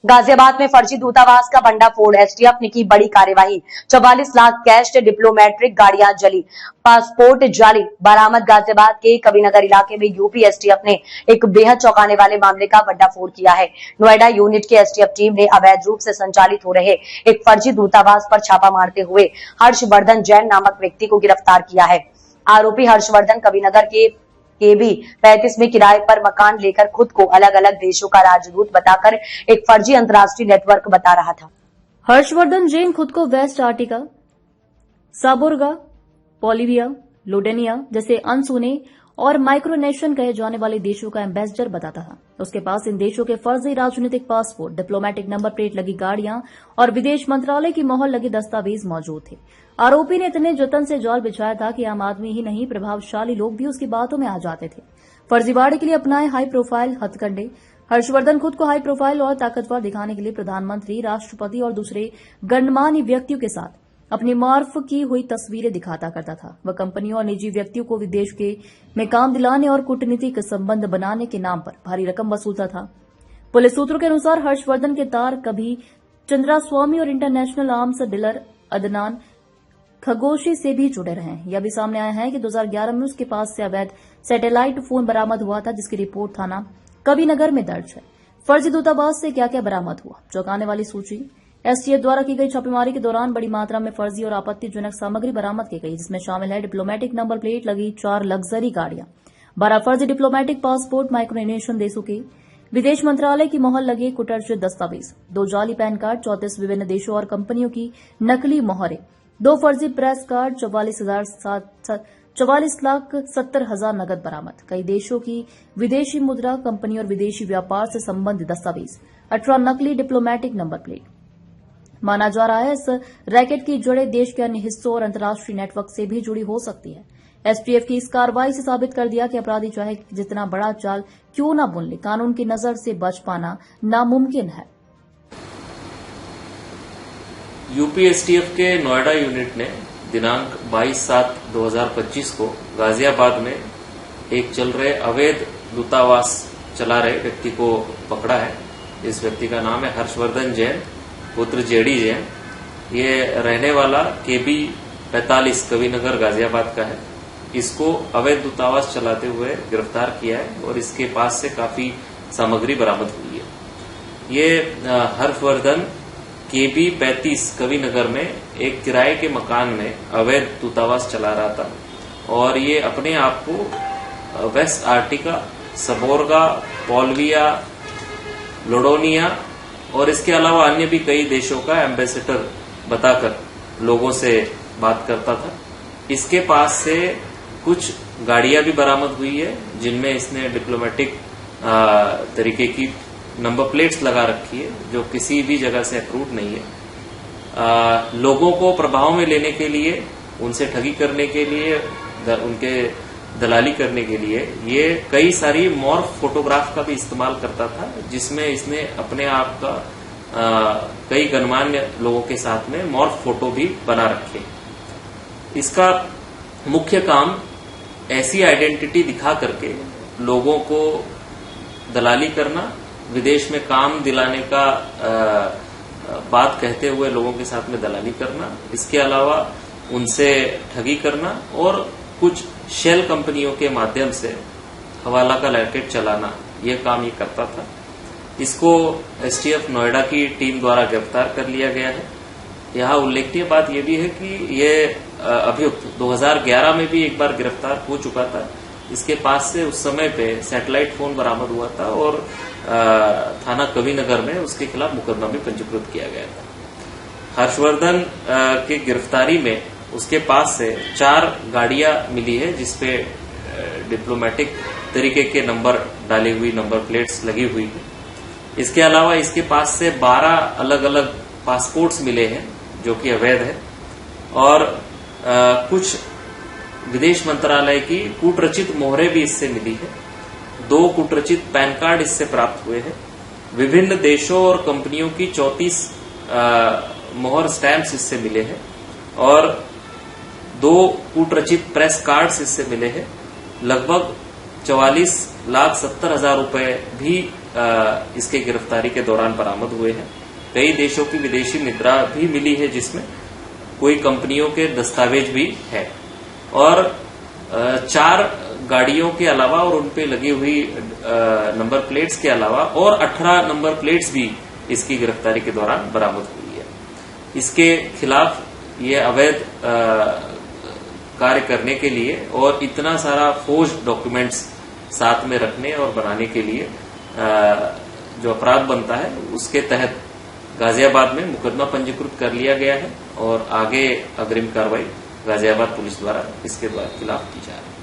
गाजियाबाद में फर्जी दूतावास का भंडाफोड़, एसटीएफ ने की बड़ी कार्यवाही। 44 लाख कैश, डिप्लोमेट्रिक गाड़ियां जली, पासपोर्ट जाली बरामद। गाजियाबाद के कविनगर इलाके में यूपी एसटीएफ ने एक बेहद चौंकाने वाले मामले का भंडाफोड़ किया है। नोएडा यूनिट की एसटीएफ टीम ने अवैध रूप से संचालित हो रहे एक फर्जी दूतावास पर छापा मारते हुए हर्षवर्धन जैन नामक व्यक्ति को गिरफ्तार किया है। आरोपी हर्षवर्धन कविनगर के केबी 35 में किराए पर मकान लेकर खुद को अलग अलग देशों का राजदूत बताकर एक फर्जी अंतर्राष्ट्रीय नेटवर्क बता रहा था। हर्षवर्धन जैन खुद को वेस्ट आर्टिका, साबोरगा, बोलिविया, लोडेनिया जैसे अनसुने और माइक्रोनेशियन कहे जाने वाले देशों का एम्बेसडर बताता था। उसके पास इन देशों के फर्जी राजनीतिक पासपोर्ट, डिप्लोमेटिक नंबर प्लेट लगी गाड़ियां और विदेश मंत्रालय की मोहर लगे दस्तावेज मौजूद थे। आरोपी ने इतने जतन से जाल बिछाया था कि आम आदमी ही नहीं, प्रभावशाली लोग भी उसकी बातों में आ जाते थे। फर्जीवाड़े के लिए अपनाए हाई प्रोफाइल हथकंडे। हर्षवर्धन खुद को हाई प्रोफाइल और ताकतवर दिखाने के लिए प्रधानमंत्री, राष्ट्रपति और दूसरे गणमान्य व्यक्तियों के साथ अपनी मार्फ की हुई तस्वीरें दिखाता करता था। वह कंपनियों और निजी व्यक्तियों को विदेश में काम दिलाने और कूटनीतिक संबंध बनाने के नाम पर भारी रकम वसूलता था। पुलिस सूत्रों के अनुसार हर्षवर्धन के तार कभी चंद्रास्वामी और इंटरनेशनल आर्म्स डीलर अदनान खगोशी से भी जुड़े रहे हैं। यह भी सामने आया है कि 2011 में उसके पास से अवैध सैटेलाइट फोन बरामद हुआ था, जिसकी रिपोर्ट थाना कविनगर में दर्ज है। फर्जी दूतावास से क्या क्या बरामद हुआ, चौंकाने वाली सूची। एसटीएफ द्वारा की गई छापेमारी के दौरान बड़ी मात्रा में फर्जी और आपत्तिजनक सामग्री बरामद की गई, जिसमें शामिल है डिप्लोमेटिक नंबर प्लेट लगी 4 लग्जरी गाड़ियां, 12 फर्जी डिप्लोमेटिक पासपोर्ट, माइक्रोनेशियन देशों के विदेश मंत्रालय की मोहर लगे कुटर्जित दस्तावेज, 2 जाली पैन कार्ड, 34 विभिन्न देशों और कंपनियों की नकली मोहरें, 2 फर्जी प्रेस कार्ड, 44,70,000 नकद बरामद, कई देशों की विदेशी मुद्रा, कंपनी और विदेशी व्यापार से संबंधित दस्तावेज, 18 नकली डिप्लोमेटिक नंबर प्लेट। माना जा रहा है इस रैकेट की जड़ें देश के अन्य हिस्सों और अंतर्राष्ट्रीय नेटवर्क से भी जुड़ी हो सकती है। एसटीएफ की इस कार्रवाई से साबित कर दिया कि अपराधी चाहे जितना बड़ा चाल क्यों न बुन ले, कानून की नजर से बच पाना नामुमकिन है। यूपी एसटीएफ के नोएडा यूनिट ने दिनांक 22/7/2025 को गाजियाबाद में एक चल रहे अवैध दूतावास चला रहे व्यक्ति को पकड़ा है। इस व्यक्ति का नाम है हर्षवर्धन जैन पुत्र जेडी जैन। ये रहने वाला केबी 45 कविनगर गाजियाबाद का है। इसको अवैध दूतावास चलाते हुए गिरफ्तार किया है और इसके पास से काफी सामग्री बरामद हुई है। ये हर्षवर्धन केबी 35 कविनगर में एक किराए के मकान में अवैध दूतावास चला रहा था और ये अपने आप को वेस्ट आर्टिका, सबोरगा, बोलिविया, लोडोनिया और इसके अलावा अन्य भी कई देशों का एम्बेसडर बताकर लोगों से बात करता था। इसके पास से कुछ गाड़ियां भी बरामद हुई है, जिनमें इसने डिप्लोमेटिक तरीके की नंबर प्लेट्स लगा रखी है, जो किसी भी जगह से अप्रूव नहीं है। लोगों को प्रभाव में लेने के लिए, उनसे ठगी करने के लिए, उनके दलाली करने के लिए ये कई सारी मॉर्फ फोटोग्राफ का भी इस्तेमाल करता था, जिसमें इसने अपने आप का कई गणमान्य लोगों के साथ में मॉर्फ फोटो भी बना रखे। इसका मुख्य काम ऐसी आइडेंटिटी दिखा करके लोगों को दलाली करना, विदेश में काम दिलाने का बात कहते हुए लोगों के साथ में दलाली करना, इसके अलावा उनसे ठगी करना और कुछ शेल कंपनियों के माध्यम से हवाला का रैकेट चलाना, यह काम ये करता था। इसको एसटीएफ नोएडा की टीम द्वारा गिरफ्तार कर लिया गया है। यहाँ उल्लेखनीय बात यह भी है कि ये अभियुक्त 2011 में भी एक बार गिरफ्तार हो चुका था। इसके पास से उस समय पे सैटेलाइट फोन बरामद हुआ था और थाना कविनगर में उसके खिलाफ मुकदमा भी पंजीकृत किया गया था। हर्षवर्धन की गिरफ्तारी में उसके पास से 4 गाड़ियां मिली है, जिसपे डिप्लोमेटिक तरीके के नंबर डाली हुई नंबर प्लेट्स लगी हुई है। इसके अलावा इसके पास से 12 अलग अलग पासपोर्ट्स मिले हैं, जो कि अवैध है, और कुछ विदेश मंत्रालय की कूटरचित मोहरें भी इससे मिली है। 2 कूटरचित पैन कार्ड इससे प्राप्त हुए हैं। विभिन्न देशों और कंपनियों की 34 मोहर स्टैंप्स इससे मिले हैं और 2 कूटरचित प्रेस कार्ड्स इससे मिले हैं। लगभग 44,70,000 रुपए भी इसके गिरफ्तारी के दौरान बरामद हुए हैं। कई देशों की विदेशी मुद्रा भी मिली है, जिसमें कोई कंपनियों के दस्तावेज भी है, और 4 गाड़ियों के अलावा और उनपे लगी हुई नंबर प्लेट्स के अलावा और 18 नंबर प्लेट्स भी इसकी गिरफ्तारी के दौरान बरामद हुई है। इसके खिलाफ ये अवैध कार्य करने के लिए और इतना सारा फोर्ज डॉक्यूमेंट्स साथ में रखने और बनाने के लिए जो अपराध बनता है, उसके तहत गाजियाबाद में मुकदमा पंजीकृत कर लिया गया है और आगे अग्रिम कार्रवाई गाजियाबाद पुलिस द्वारा इसके खिलाफ की जा रही है।